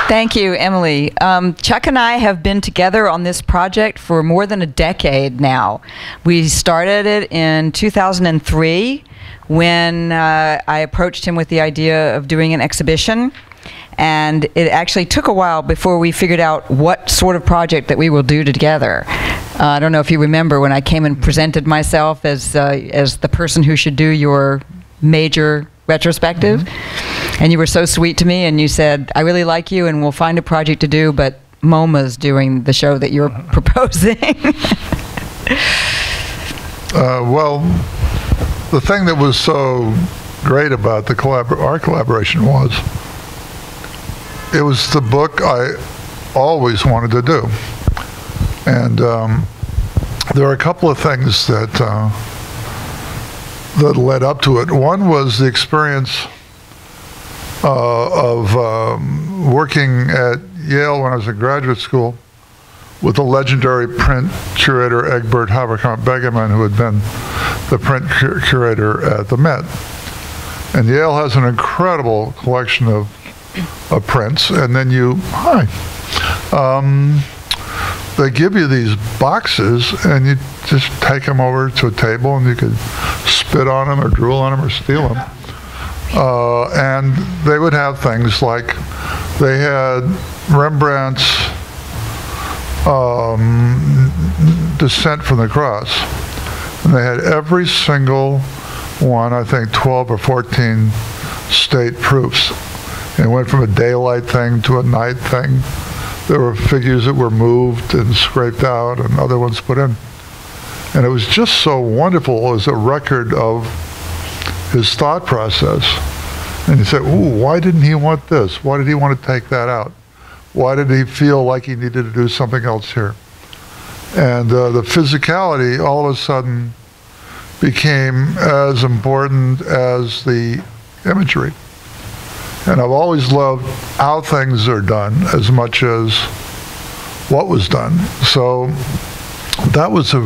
Thank you, Emily. Chuck and I have been together on this project for more than a decade now. We started it in 2003 when I approached him with the idea of doing an exhibition. And it actually took a while before we figured out what sort of project that we will do together. I don't know if you remember when I came and presented myself as the person who should do your major retrospective. Mm-hmm. And you were so sweet to me, and you said, I really like you, and we'll find a project to do, but MoMA's doing the show that you're proposing. Well, the thing that was so great about our collaboration was, it was the book I always wanted to do. And there are a couple of things that led up to it. One was the experience of working at Yale when I was in graduate school with the legendary print curator Egbert Haverkamp Begeman, who had been the print curator at the Met. And Yale has an incredible collection of prints, and then they give you these boxes, and you just take them over to a table, and you could spit on them or drool on them or steal them. And they would have things like, they had Rembrandt's Descent from the Cross, and they had every single one, I think 12 or 14 state proofs. And it went from a daylight thing to a night thing. There were figures that were moved and scraped out and other ones put in. And it was just so wonderful as a record of his thought process. And you say, ooh, why didn't he want this? Why did he want to take that out? Why did he feel like he needed to do something else here? And the physicality all of a sudden became as important as the imagery. And I've always loved how things are done as much as what was done. So that was a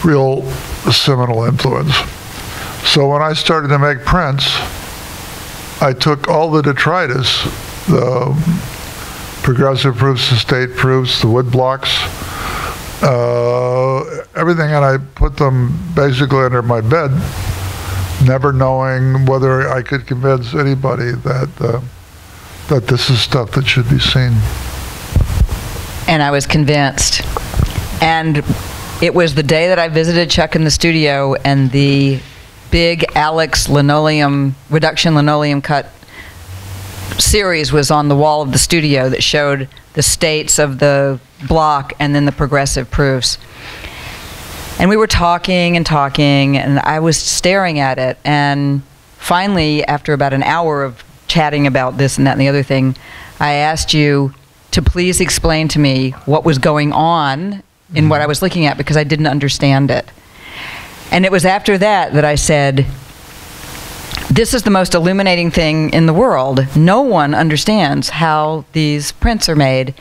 real seminal influence. So when I started to make prints, I took all the detritus, the progressive proofs, the state proofs, the wood blocks, everything, and I put them basically under my bed, never knowing whether I could convince anybody that this is stuff that should be seen. And I was convinced. And it was the day that I visited Chuck in the studio, and the big Alex reduction linoleum cut series was on the wall of the studio that showed the states of the block and then the progressive proofs. And we were talking and talking, and I was staring at it. And finally, after about an hour of chatting about this and that and the other thing, I asked you to please explain to me what was going on in what I was looking at, because I didn't understand it. And it was after that that I said, this is the most illuminating thing in the world. No one understands how these prints are made.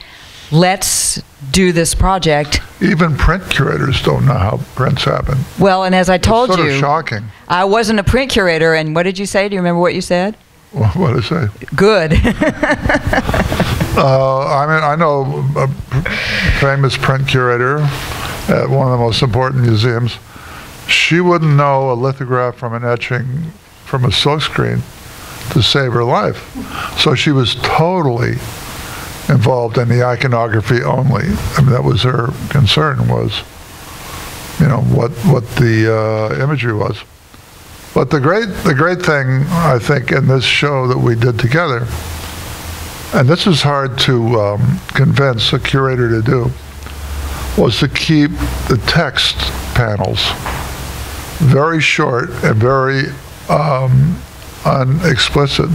Let's do this project. Even print curators don't know how prints happen. Well, and as I told you, it's sort of shocking. I wasn't a print curator, and what did you say? Do you remember what you said? Well, what did I say? Good. I mean, I know a famous print curator at one of the most important museums. She wouldn't know a lithograph from an etching from a silkscreen to save her life. So she was totally involved in the iconography only. I mean, that was her concern, was, you know, what the imagery was. But the great thing, I think, in this show that we did together, and this is hard to convince a curator to do, was to keep the text panels very short and very unexplicit.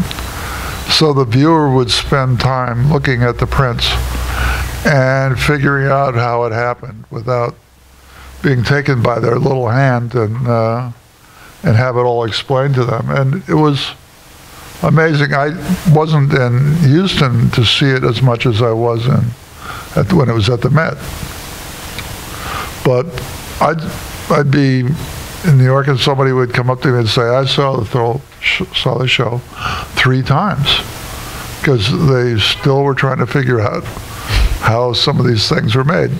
So the viewer would spend time looking at the prints and figuring out how it happened without being taken by their little hand and have it all explained to them. And it was amazing. I wasn't in Houston to see it as much as I was when it was at the Met. But I'd be in New York and somebody would come up to me and say, I saw the show 3 times. because they still were trying to figure out how some of these things were made.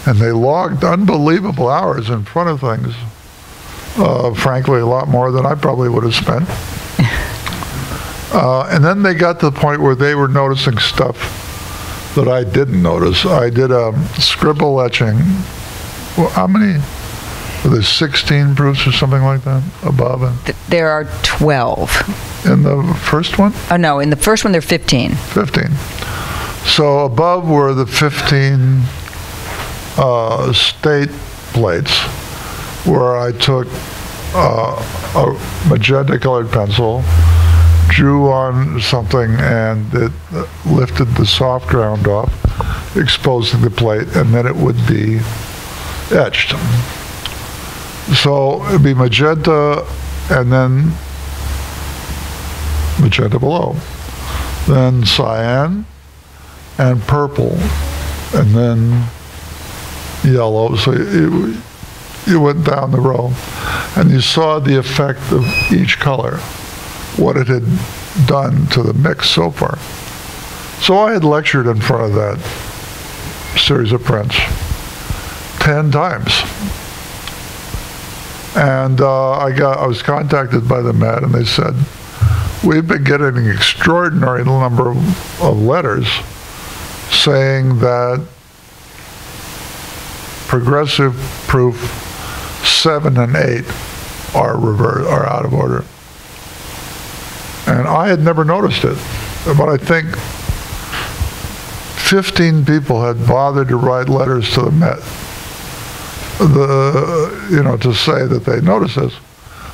And they logged unbelievable hours in front of things, frankly, a lot more than I probably would have spent. And then they got to the point where they were noticing stuff that I didn't notice. I did a scribble etching. Well, how many? Were there 16 proofs or something like that above? There are 12. In the first one? Oh, no, in the first one there are 15. 15. So above were the 15 state plates, where I took a magenta-colored pencil, drew on something, and it lifted the soft ground off, exposing the plate, and then it would be etched. So it'd be magenta, and then magenta below, then cyan, and purple, and then yellow. So you went down the row, and you saw the effect of each color, what it had done to the mix so far. So I had lectured in front of that series of prints 10 times. And I was contacted by the Met, and they said, we've been getting an extraordinary number of letters saying that progressive proof 7 and 8 are out of order. And I had never noticed it, but I think 15 people had bothered to write letters to the Met, to say that they noticed this.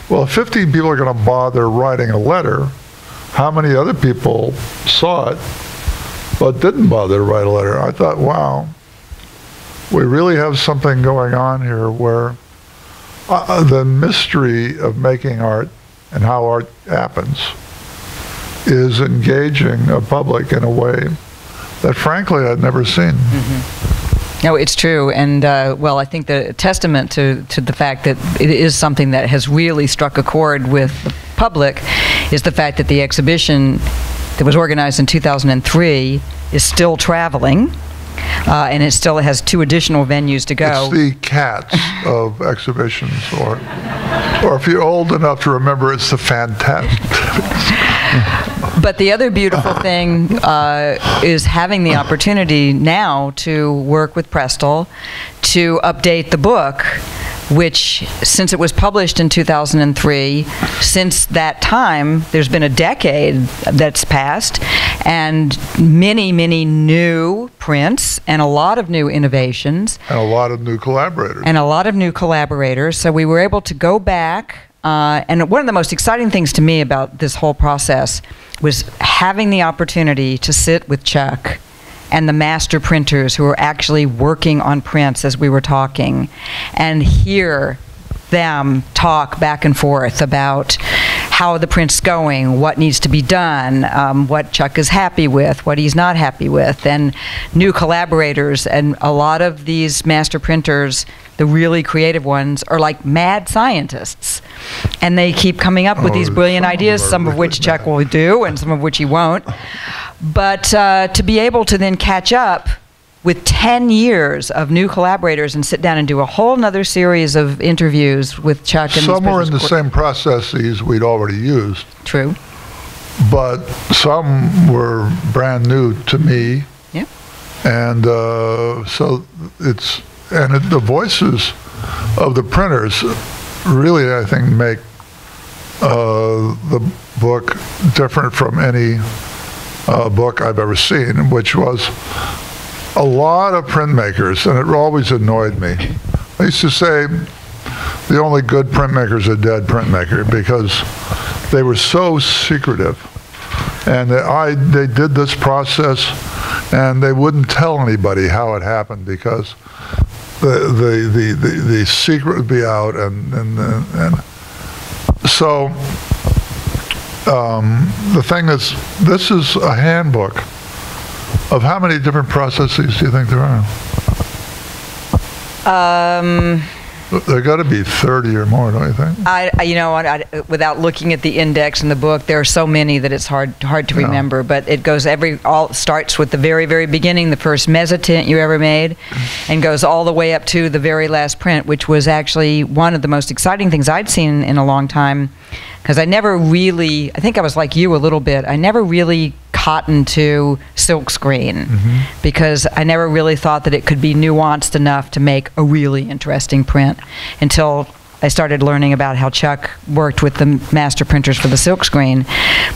Well, if 15 people are going to bother writing a letter, how many other people saw it but didn't bother to write a letter? I thought, wow, we really have something going on here where the mystery of making art and how art happens is engaging a public in a way that, frankly, I'd never seen. Mm-hmm. No, it's true. And, well, I think the testament to the fact that it is something that has really struck a chord with the public is the fact that the exhibition that was organized in 2003 is still traveling. And it still has 2 additional venues to go. It's the Cats of exhibitions, or if you're old enough to remember, it's the Fantastic. But the other beautiful thing is having the opportunity now to work with Prestel to update the book, which, since it was published in 2003, since that time, there's been a decade that's passed, and many, many new prints, and a lot of new innovations. And a lot of new collaborators. And a lot of new collaborators. So we were able to go back, and one of the most exciting things to me about this whole process was having the opportunity to sit with Chuck and the master printers who are actually working on prints as we were talking, and hear them talk back and forth about how the print's going, what needs to be done, what Chuck is happy with, what he's not happy with, and new collaborators. And a lot of these master printers, the really creative ones, are like mad scientists. And they keep coming up with these brilliant ideas, some of which Chuck will do and some of which he won't. But to be able to then catch up with 10 years of new collaborators and sit down and do a whole nother series of interviews with Chuck. And some were in the same processes we'd already used. True. But some were brand new to me. Yeah. And so the voices of the printers really, I think, make the book different from any book I've ever seen, which was a lot of printmakers, and it always annoyed me. I used to say the only good printmaker is a dead printmaker, because they were so secretive. And they did this process, and they wouldn't tell anybody how it happened, because the secret would be out, and so the thing is, this is a handbook of how many different processes do you think there are? There got to be 30 or more, don't you think? Without looking at the index in the book, there are so many that it's hard to remember. But it goes starts with the very, very beginning, the first mezzotint you ever made, and goes all the way up to the very last print, which was actually one of the most exciting things I'd seen in a long time. Because I think I was like you a little bit, I never really cottoned to silkscreen, because I never really thought that it could be nuanced enough to make a really interesting print until I started learning about how Chuck worked with the master printers for the silkscreen.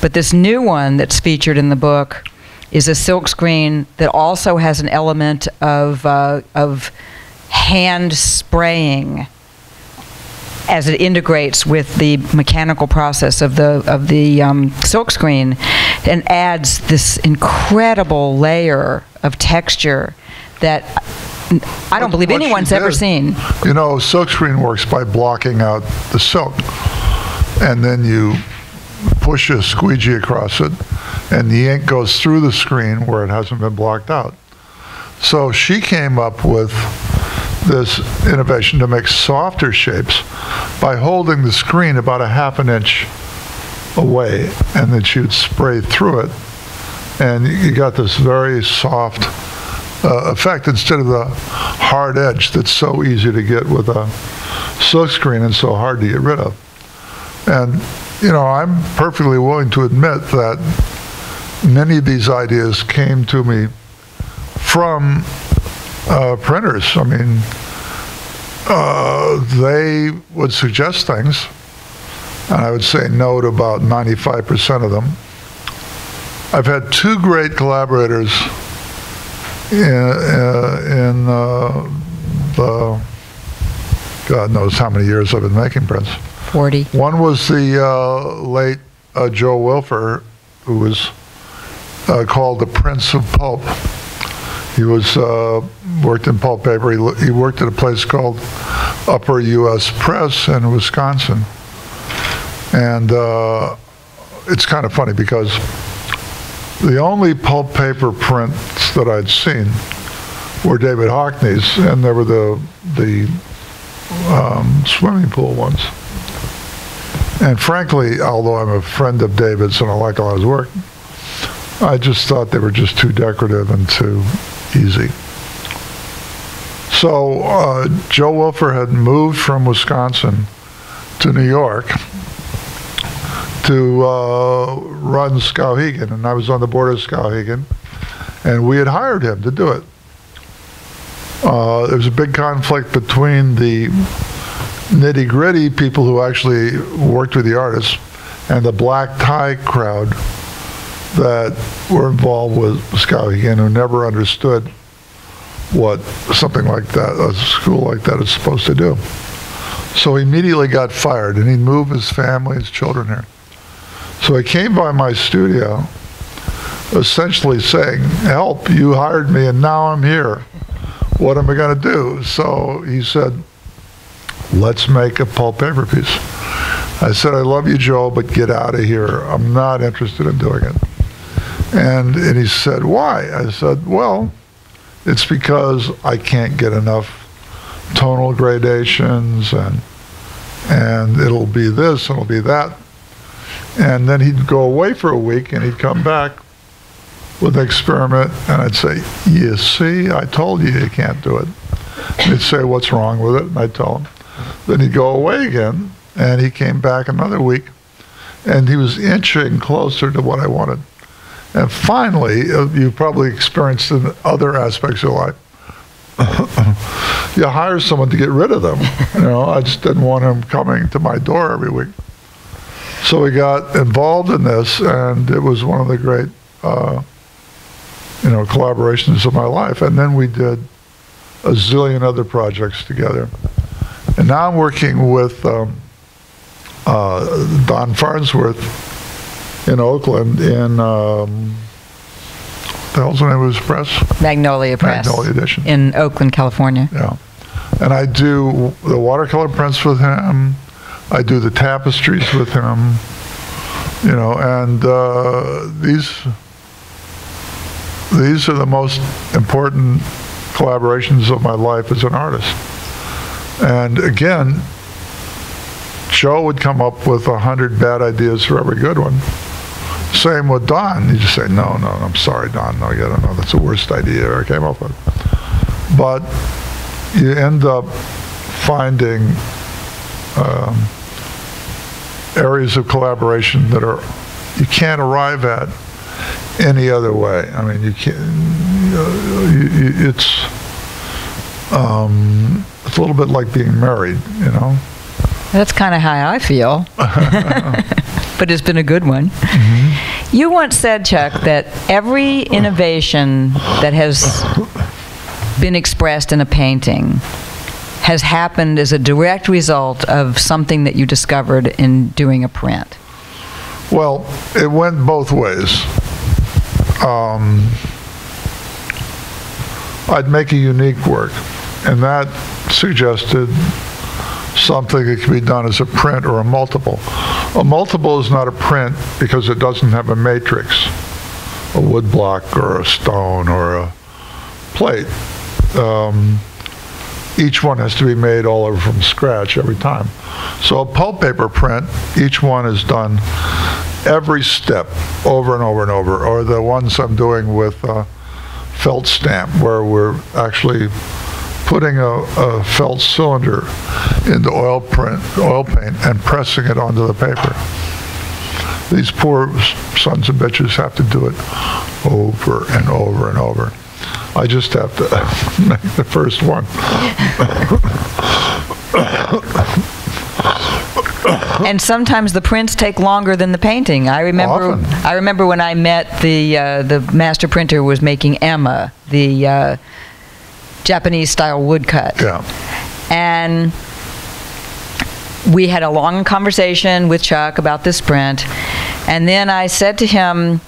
But this new one that's featured in the book is a silkscreen that also has an element of hand spraying as it integrates with the mechanical process of the silkscreen, and adds this incredible layer of texture that I don't believe anyone's ever seen. You know, silkscreen works by blocking out the silk, and then you push a squeegee across it, and the ink goes through the screen where it hasn't been blocked out. So she came up with this innovation to make softer shapes by holding the screen about a ½ an inch away, and then she would spray through it, and you got this very soft effect instead of the hard edge that's so easy to get with a silk screen and so hard to get rid of. And you know, I'm perfectly willing to admit that many of these ideas came to me from printers. I mean, they would suggest things, and I would say no to about 95% of them. I've had two great collaborators in the God knows how many years I've been making prints. 40. One was the late Joe Wilfer, who was called the Prince of Pulp. He was worked in pulp paper. He worked at a place called Upper U.S. Press in Wisconsin. And it's kind of funny because the only pulp paper prints that I'd seen were David Hockney's, and they were the swimming pool ones. And frankly, although I'm a friend of David's and I like a lot of his work, I just thought they were just too decorative and too easy. So Joe Wilfer had moved from Wisconsin to New York to run Skowhegan, and I was on the board of Skowhegan, and we had hired him to do it. There was a big conflict between the nitty-gritty people who actually worked with the artists and the black tie crowd that were involved with Skowhegan, who never understood what something like that, a school like that, is supposed to do. So he immediately got fired, and he moved his family, his children here. So he came by my studio essentially saying, help, you hired me and now I'm here. What am I going to do? So he said, let's make a pulp paper piece. I said, I love you, Joe, but get out of here. I'm not interested in doing it. And he said, why? I said, well, it's because I can't get enough tonal gradations, and it'll be this, and it'll be that. And then he'd go away for a week, and he'd come back with an experiment, and I'd say, you see, I told you you can't do it. And he'd say, what's wrong with it? And I'd tell him. Then he'd go away again, and he came back another week, and he was inching closer to what I wanted. And finally, you've probably experienced in other aspects of your life, you hire someone to get rid of them. You know, I just didn't want him coming to my door every week. So we got involved in this, and it was one of the great, collaborations of my life. And then we did a zillion other projects together. And now I'm working with Don Farnsworth in Oakland in, what the hell's the name of his press? Magnolia Press. Magnolia Edition. In Oakland, California. Yeah. And I do the watercolor prints with him. I do the tapestries with him. You know, and these are the most important collaborations of my life as an artist. And again, Joe would come up with 100 bad ideas for every good one. Same with Don. You just say, no, I'm sorry, Don. No, you don't know. That's the worst idea I ever came up with. But you end up finding areas of collaboration that you can't arrive at any other way. I mean, you can't. It's a little bit like being married, you know. That's kind of how I feel. But it's been a good one. Mm-hmm. You once said, Chuck, that every innovation that has been expressed in a painting has happened as a direct result of something that you discovered in doing a print. Well, it went both ways. I'd make a unique work, and that suggested something that could be done as a print or a multiple. A multiple is not a print because it doesn't have a matrix, a wood block or a stone or a plate. Each one has to be made all over from scratch every time. So a pulp paper print, each one is done every step over and over and over, or the ones I'm doing with felt stamp, where we're actually putting a felt cylinder into oil paint and pressing it onto the paper. These poor sons of bitches have to do it over and over and over. I just have to make the first one. And sometimes the prints take longer than the painting. I remember when I met the master printer was making Emma, the Japanese style woodcut. Yeah. And we had a long conversation with Chuck about this print. And then I said to him,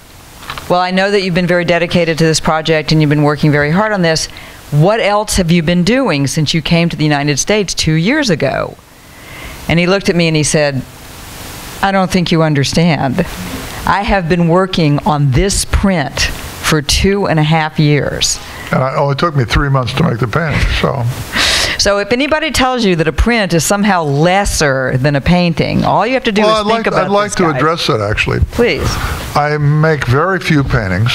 well, I know that you've been very dedicated to this project and you've been working very hard on this. What else have you been doing since you came to the United States 2 years ago? And he looked at me and he said, I don't think you understand. I have been working on this print for 2.5 years. And it only took me 3 months to make the painting, so. So if anybody tells you that a print is somehow lesser than a painting, all you have to do is think about I'd like to address that, actually. Please. I make very few paintings.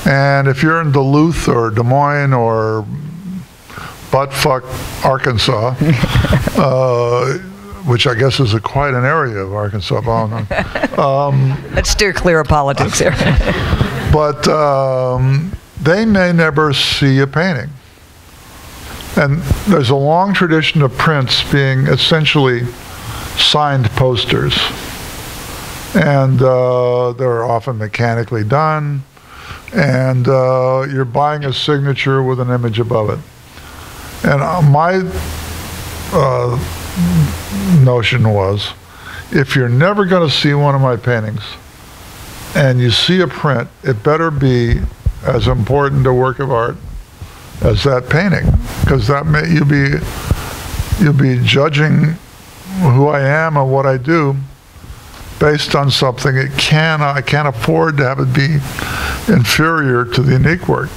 And if you're in Duluth or Des Moines or buttfuck Arkansas, which I guess is quite an area of Arkansas. Let's steer clear of politics here. But they may never see a painting. And there's a long tradition of prints being essentially signed posters. And they're often mechanically done. And you're buying a signature with an image above it. And my notion was, if you're never going to see one of my paintings and you see a print, it better be as important a work of art as that painting, because that you'll be judging who I am and what I do based on something I can't afford to have it be inferior to the unique work.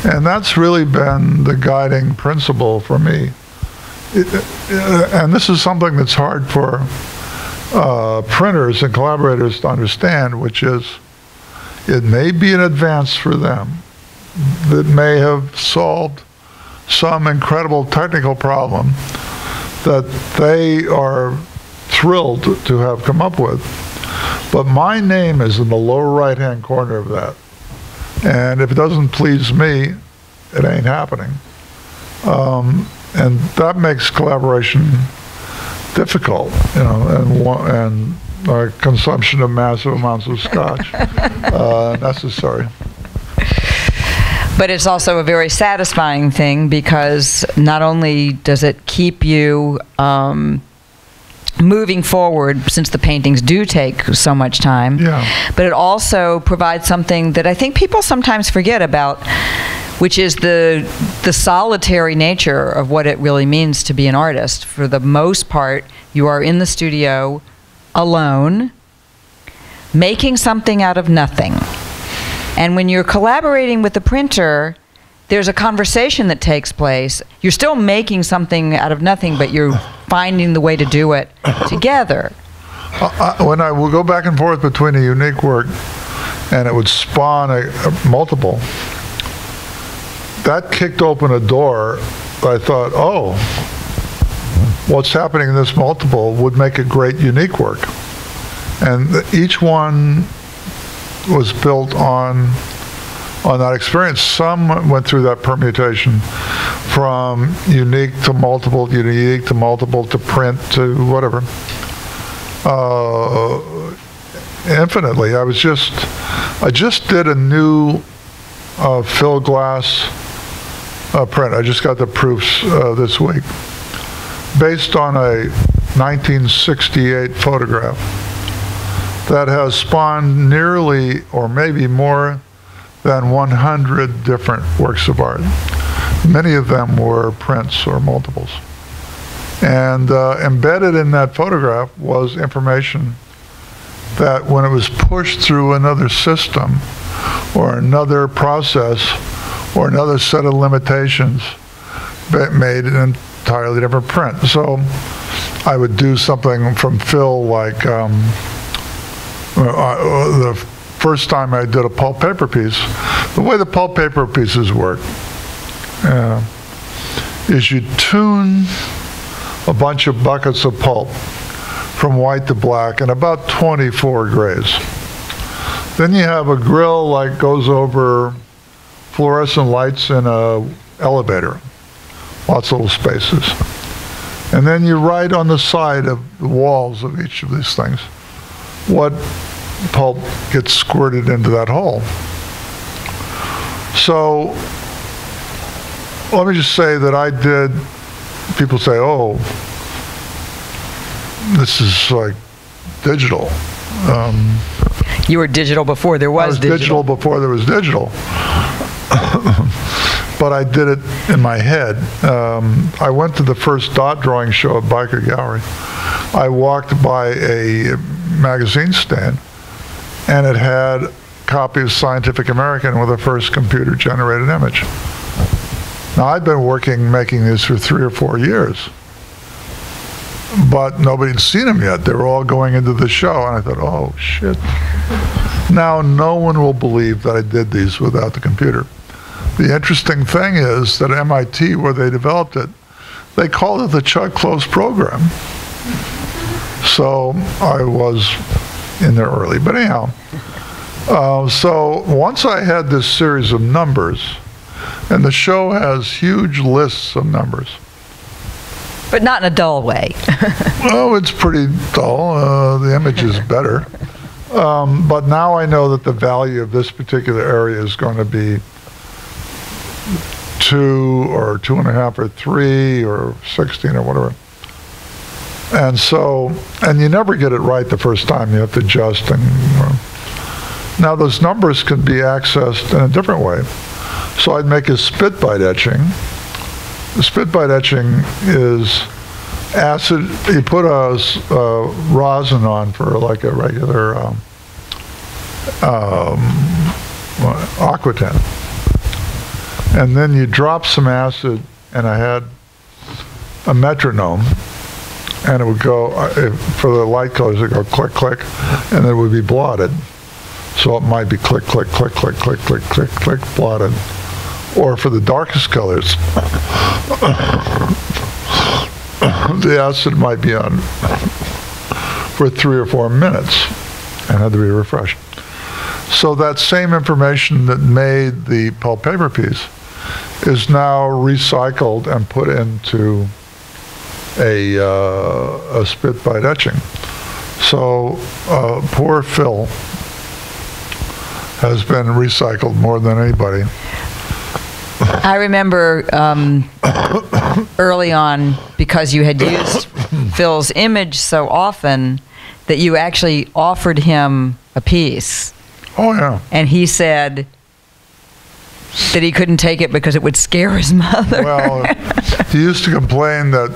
And that's really been the guiding principle for me. And this is something that's hard for printers and collaborators to understand, which is it may be an advance for them that may have solved some incredible technical problem that they are thrilled to have come up with. But my name is in the lower right-hand corner of that. And if it doesn't please me, it ain't happening. And that makes collaboration difficult, you know, and consumption of massive amounts of scotch necessary. But it's also a very satisfying thing, because not only does it keep you moving forward, since the paintings do take so much time, but it also provides something that I think people sometimes forget about, which is the solitary nature of what it really means to be an artist. For the most part, you are in the studio alone, making something out of nothing. And when you're collaborating with the printer, there's a conversation that takes place. You're still making something out of nothing, but you're finding the way to do it together. When I will go back and forth between a unique work and it would spawn a multiple, that kicked open a door. I thought, oh, what's happening in this multiple would make a great unique work. And each one was built on that experience. Some went through that permutation from unique to multiple to print to whatever. Infinitely. I just did a new fill glass print. I just got the proofs this week, based on a 1968 photograph that has spawned nearly, or maybe more than 100 different works of art. Many of them were prints or multiples. And embedded in that photograph was information that when it was pushed through another system or another process or another set of limitations, that made an entirely different print. So I would do something from fill like the first time I did a pulp paper piece. The way the pulp paper pieces work is you tune a bunch of buckets of pulp from white to black and about 24 grays. Then you have a grill like goes over fluorescent lights in a elevator, lots of little spaces. And then you write on the side of the walls of each of these things what pulp gets squirted into that hole. So let me just say that I did, people say, oh, this is like digital. You were digital before there was I was digital before there was digital. But I did it in my head. I went to the first dot drawing show at Biker Gallery. I walked by a magazine stand, and it had a copy of Scientific American with the first computer-generated image. Now, I'd been making these for 3 or 4 years, but nobody had seen them yet. They were all going into the show, and I thought, oh, shit. Now, no one will believe that I did these without the computer. The interesting thing is that at MIT, where they developed it, they called it the Chuck Close program. So I was in there early. But anyhow, so once I had this series of numbers, and the show has huge lists of numbers. But not in a dull way. Oh, it's pretty dull. The image is better. But now I know that the value of this particular area is going to be 2 or 2.5 or 3 or 16 or whatever. And so, and you never get it right the first time. You have to adjust. And now those numbers can be accessed in a different way. So I'd make a spit bite etching. The spit bite etching is acid. You put a rosin on for like a regular aquatint. And then you drop some acid, and I had a metronome, and it would go, for the light colors, it would go click, click, and it would be blotted. So it might be click, click, click, click, click, click, click, click, blotted. Or for the darkest colors, the acid might be on for 3 or 4 minutes and had to be refreshed. So that same information that made the pulp paper piece is now recycled and put into a spit bite etching. So poor Phil has been recycled more than anybody. I remember early on, because you had used Phil's image so often, that you actually offered him a piece. Oh, yeah. And he said that he couldn't take it because it would scare his mother. Well, he used to complain that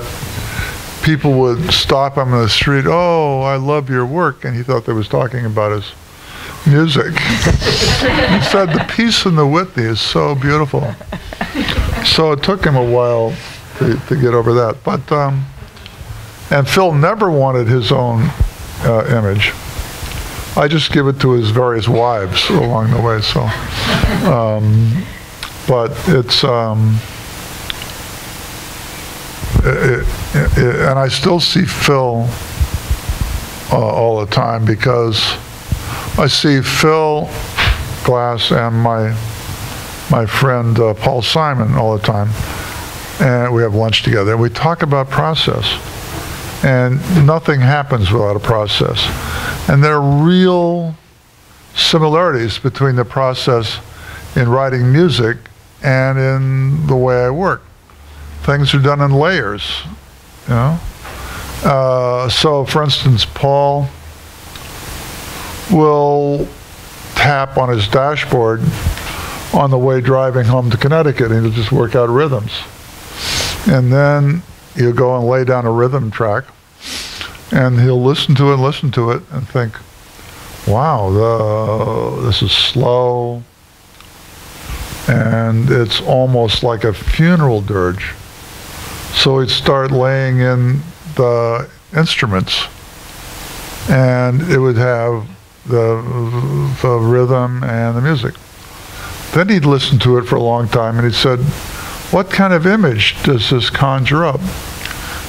people would stop him in the street, oh, I love your work, and he thought they was talking about his music. He said, the piece in the Whitney is so beautiful. So it took him a while to get over that. But and Phil never wanted his own image. I just give it to his various wives along the way. So, but it's and I still see Phil all the time, because I see Phil Glass and my friend Paul Simon all the time, and we have lunch together, and we talk about process, and nothing happens without a process. And there are real similarities between the process in writing music and in the way I work. Things are done in layers, you know. So, for instance, Paul will tap on his dashboard on the way driving home to Connecticut, and he'll just work out rhythms. And then he'll go and lay down a rhythm track, and he'll listen to it and think, wow, this is slow, and it's almost like a funeral dirge. So he'd start laying in the instruments, and it would have the rhythm and the music. Then he'd listen to it for a long time, and he said, what kind of image does this conjure up?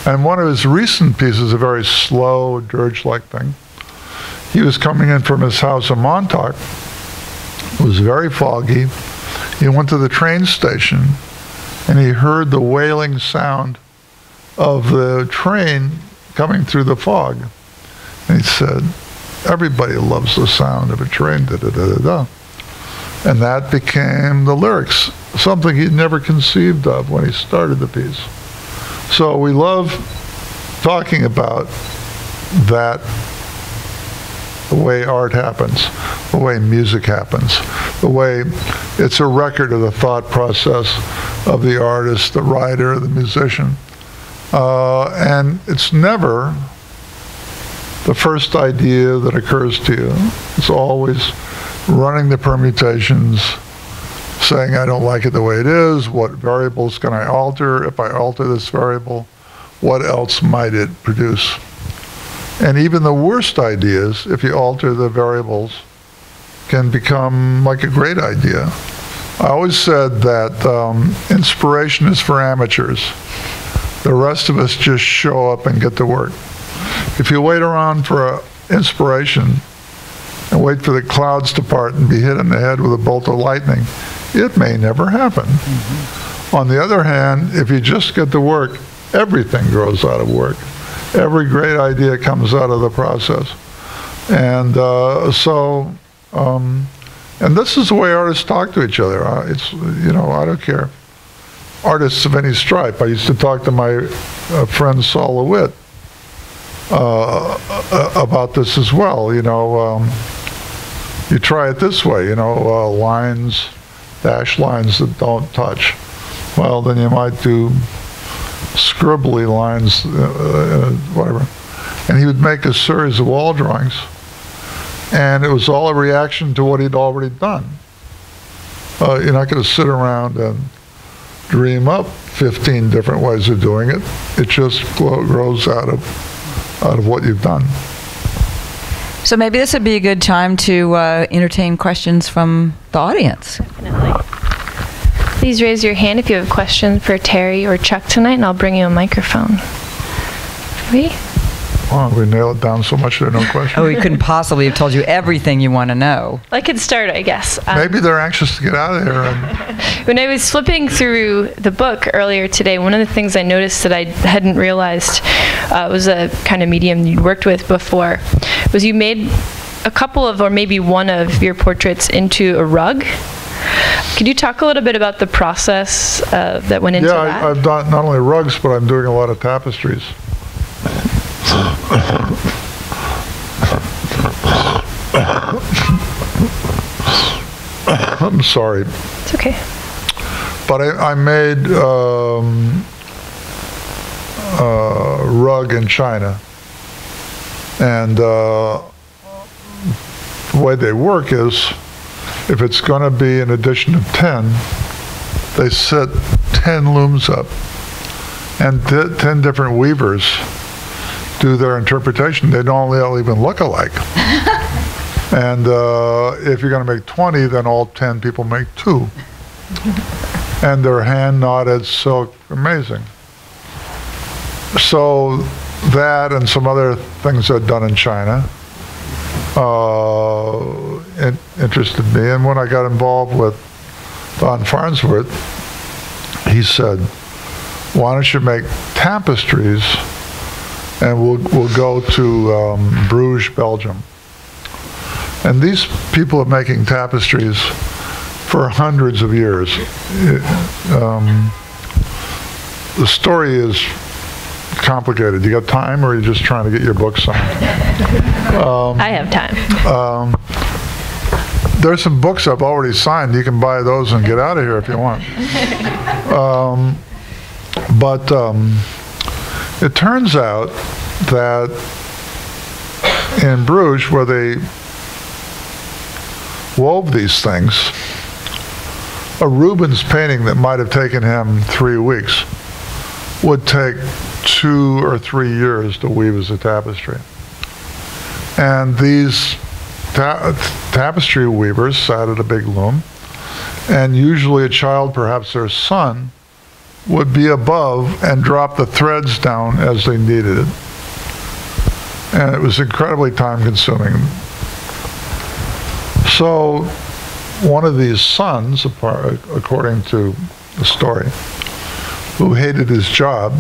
And one of his recent pieces, a very slow, dirge-like thing, he was coming in from his house in Montauk. It was very foggy. He went to the train station, and he heard the wailing sound of the train coming through the fog. And he said, everybody loves the sound of a train, da-da-da-da-da. And that became the lyrics, something he'd never conceived of when he started the piece. So we love talking about that, the way art happens, the way music happens, the way it's a record of the thought process of the artist, the writer, the musician. And it's never the first idea that occurs to you. It's always running the permutations, saying, I don't like it the way it is. What variables can I alter? If I alter this variable, what else might it produce? And even the worst ideas, if you alter the variables, can become like a great idea. I always said that inspiration is for amateurs. The rest of us just show up and get to work. If you wait around for inspiration and wait for the clouds to part and be hit in the head with a bolt of lightning, it may never happen. Mm-hmm. On the other hand, if you just get to work, everything grows out of work. Every great idea comes out of the process. And and this is the way artists talk to each other. It's, you know, I don't care. Artists of any stripe. I used to talk to my friend Saul LeWitt about this as well. You know, you try it this way, you know, lines, dash lines that don't touch. Well, then you might do scribbly lines, whatever. And he would make a series of wall drawings, and it was all a reaction to what he'd already done. You're not going to sit around and dream up 15 different ways of doing it. It just grows out of what you've done. So maybe this would be a good time to entertain questions from the audience. Definitely. Please raise your hand if you have a question for Terrie or Chuck tonight, and I'll bring you a microphone. Ready? Wow, we nailed it down so much there are no questions. Oh, we couldn't possibly have told you everything you want to know. I could start, I guess. Maybe they're anxious to get out of here. And when I was flipping through the book earlier today, one of the things I noticed that I hadn't realized was a kind of medium you'd worked with before, was you made a couple of, or maybe one of your portraits into a rug. Could you talk a little bit about the process that went into that? Yeah, I've done not only rugs, but I'm doing a lot of tapestries. I'm sorry. It's okay. But I made a rug in China. And the way they work is, if it's going to be an edition of 10, they set 10 looms up, and 10 different weavers do their interpretation. They don't all even look alike. And if you're going to make 20, then all 10 people make 2. And they're hand-knotted silk, amazing. So that and some other things I'd done in China interested me. And when I got involved with Don Farnsworth, he said, why don't you make tapestries, and we'll go to Bruges, Belgium. And these people are making tapestries for hundreds of years. The story is complicated. You got time, or are you just trying to get your book signed? I have time. There's some books I've already signed. You can buy those and get out of here if you want. But it turns out that in Bruges, where they wove these things, a Rubens painting that might have taken him 3 weeks would take 2 or 3 years to weave as a tapestry. And these tapestry weavers sat at a big loom, and usually a child, perhaps their son, would be above and drop the threads down as they needed it. And it was incredibly time-consuming. So one of these sons, according to the story, who hated his job,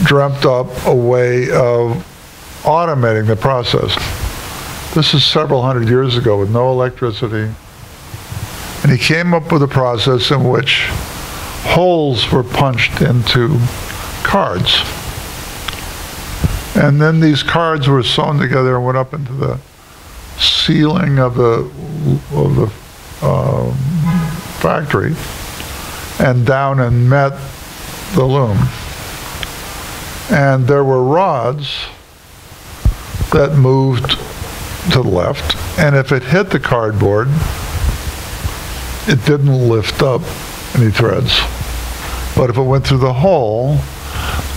dreamt up a way of automating the process. This is several hundred years ago with no electricity. And he came up with a process in which holes were punched into cards. And then these cards were sewn together and went up into the ceiling of the factory and down and met the loom. And there were rods that moved to the left, and if it hit the cardboard, it didn't lift up any threads. But if it went through the hole,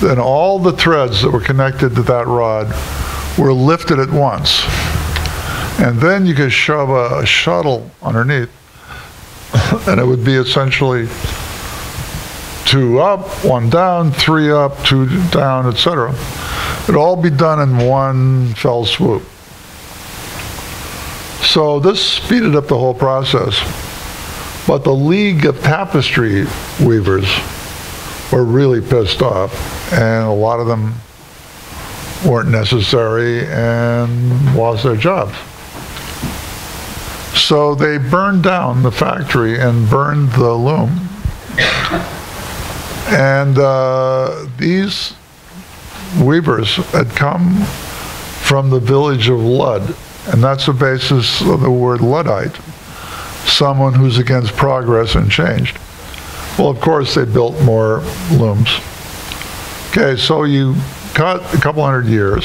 then all the threads that were connected to that rod were lifted at once. And then you could shove a shuttle underneath, and it would be essentially 2 up, 1 down, 3 up, 2 down, etc. It'd all be done in one fell swoop. So this speeded up the whole process. But the League of Tapestry Weavers were really pissed off, and a lot of them weren't necessary and lost their jobs. So they burned down the factory and burned the loom. And these weavers had come from the village of Lud, and that's the basis of the word Luddite, someone who's against progress and change. Well, of course, they built more looms. Okay, so you cut a couple hundred years,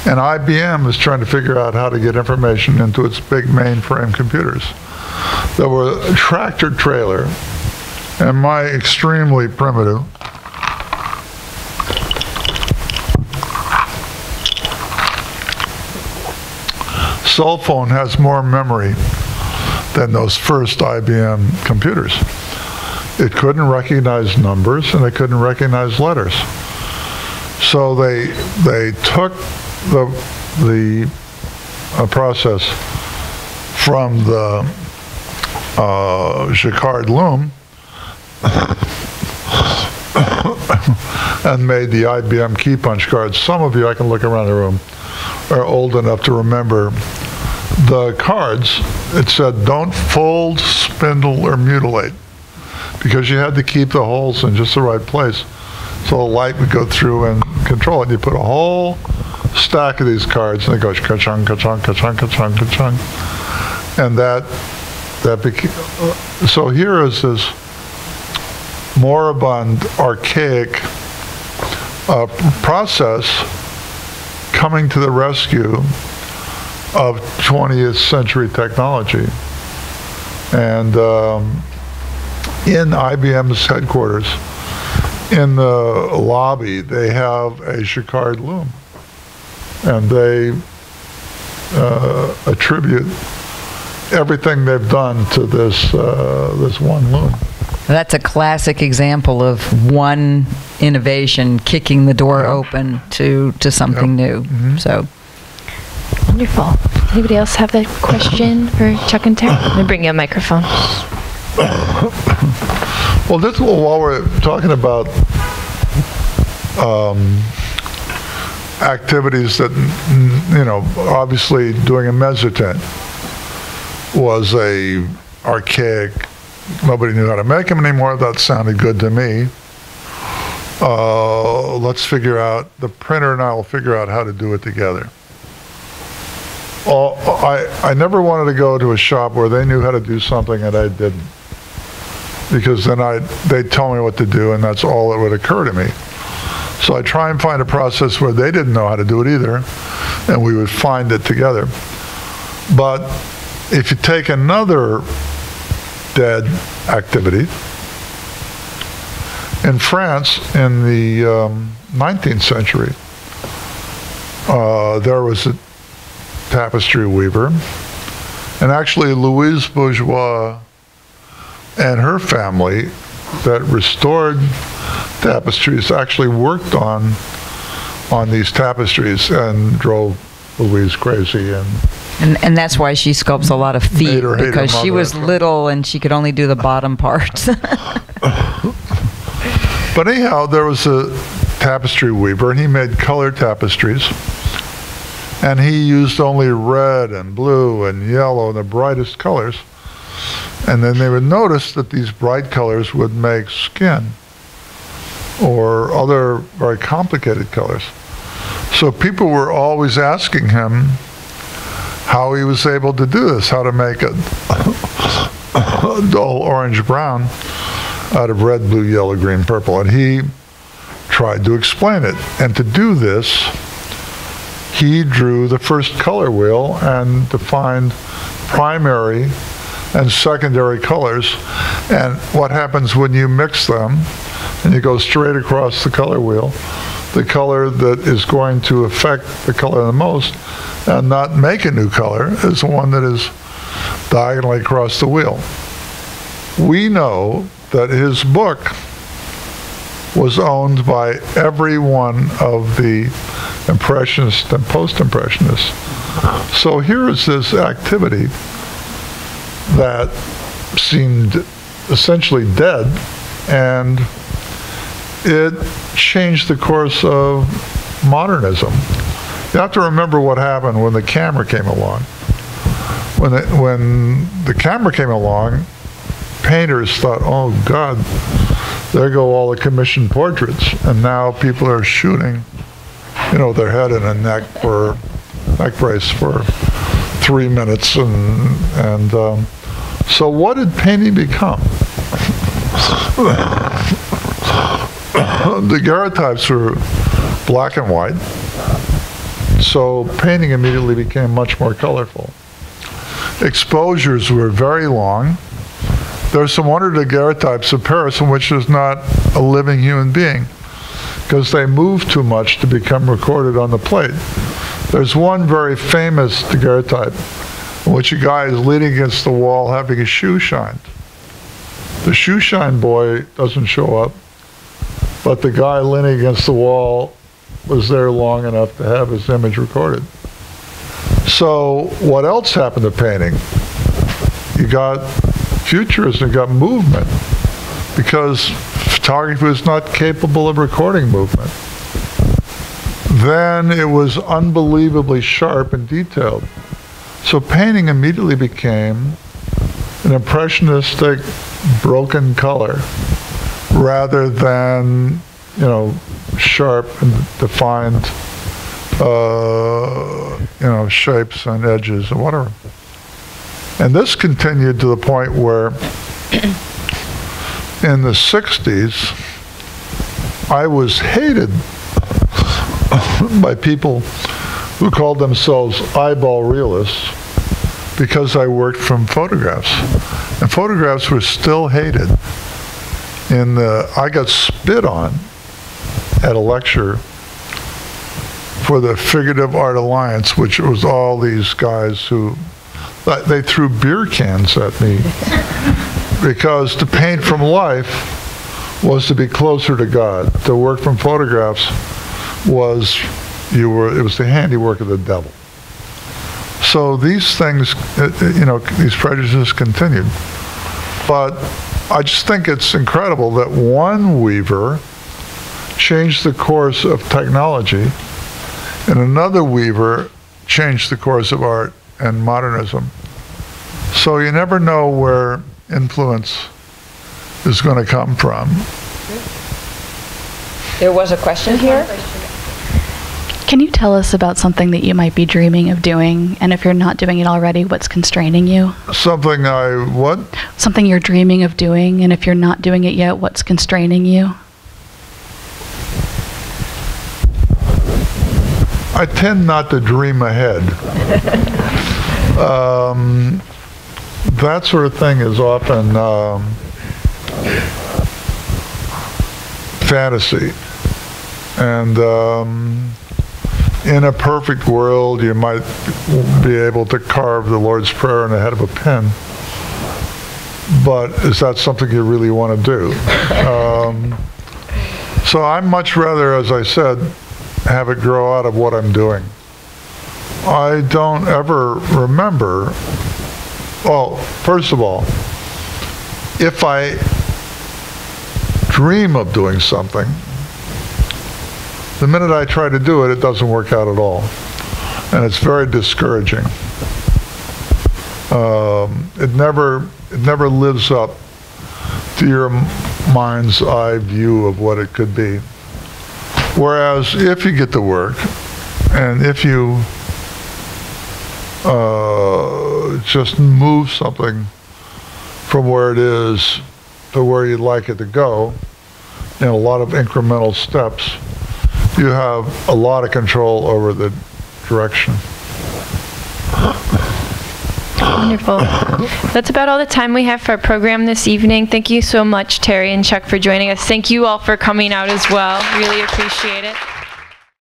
and IBM is trying to figure out how to get information into its big mainframe computers. There were a tractor trailer, and my extremely primitive cell phone has more memory than those first IBM computers. It couldn't recognize numbers, and it couldn't recognize letters. So they took the process from the jacquard loom and made the IBM key punch cards. Some of you, I can look around the room, are old enough to remember the cards. It said, don't fold, spindle, or mutilate, because you had to keep the holes in just the right place so the light would go through and control it. You put a whole stack of these cards, and they go ka-chung, ka-chung, ka-chung, ka-chung, ka-chung. And that became, so here is this moribund, archaic process coming to the rescue of 20th century technology. And in IBM's headquarters, in the lobby, they have a jacquard loom. And they attribute everything they've done to this one loom. That's a classic example of one innovation kicking the door open to something new. So wonderful. Anybody else have that question for Chuck and Terrie? Let me bring you a microphone. Well, while we're talking about activities that, obviously doing a mezzotint was a archaic, nobody knew how to make them anymore. That sounded good to me. Let's figure out, the printer and I will figure out how to do it together. I never wanted to go to a shop where they knew how to do something and I didn't. Because then they'd tell me what to do and that's all that would occur to me. So I try and find a process where they didn't know how to do it either, and we would find it together. But if you take another dead activity, in France in the 19th century, there was a tapestry weaver, and actually Louise Bourgeois and her family that restored tapestries actually worked on these tapestries and drove Louise crazy. And that's why she sculpts a lot of feet, because she was little and she could only do the bottom parts. But anyhow, there was a tapestry weaver and he made color tapestries. And he used only red and blue and yellow and the brightest colors. And then they would notice that these bright colors would make skin or other very complicated colors. So people were always asking him how he was able to do this, how to make a dull orange-brown out of red, blue, yellow, green, purple. And he tried to explain it. And to do this, he drew the first color wheel and defined primary and secondary colors. And what happens when you mix them and you go straight across the color wheel, the color that is going to affect the color the most and not make a new color is the one that is diagonally across the wheel. We know that his book was owned by every one of the Impressionists and Post-Impressionists. So here is this activity that seemed essentially dead, and it changed the course of modernism. You have to remember what happened when the camera came along. When the camera came along, painters thought, oh God, there go all the commissioned portraits, and now people are shooting, their head in a neck brace for 3 minutes, and so what did painting become? The daguerreotypes were black and white, so painting immediately became much more colorful. Exposures were very long. There's some wonder daguerreotypes of Paris in which there's not a living human being because they move too much to become recorded on the plate. There's one very famous daguerreotype in which a guy is leaning against the wall having his shoe shined. The shoe shine boy doesn't show up, but the guy leaning against the wall was there long enough to have his image recorded. So what else happened to painting? You got futurism, you got movement, because photography was not capable of recording movement. Then it was unbelievably sharp and detailed. So painting immediately became an impressionistic broken color rather than, sharp and defined, shapes and edges and whatever. And this continued to the point where in the 60s, I was hated by people who called themselves eyeball realists because I worked from photographs. And photographs were still hated I got spit on at a lecture for the Figurative Art Alliance, which was all these guys who, they threw beer cans at me because to paint from life was to be closer to God. To work from photographs was, it was the handiwork of the devil. So these things, these prejudices continued. But I just think it's incredible that one weaver changed the course of technology and another weaver changed the course of art and modernism. So you never know where influence is going to come from. There was a question here. Can you tell us about something that you might be dreaming of doing, and if you're not doing it already, what's constraining you? Something what? Something you're dreaming of doing, and if you're not doing it yet, what's constraining you? I tend not to dream ahead. That sort of thing is often fantasy. And in a perfect world, you might be able to carve the Lord's Prayer on the head of a pin. But is that something you really want to do? So I'd much rather, as I said, have it grow out of what I'm doing. I don't ever remember, well, first of all, if I dream of doing something, the minute I try to do it, it doesn't work out at all. And it's very discouraging. It never lives up to your mind's eye view of what it could be. Whereas if you get to work, and if you just move something from where it is to where you'd like it to go, in a lot of incremental steps, you have a lot of control over the direction. Wonderful. That's about all the time we have for our program this evening. Thank you so much, Terrie and Chuck, for joining us. Thank you all for coming out as well. Really appreciate it.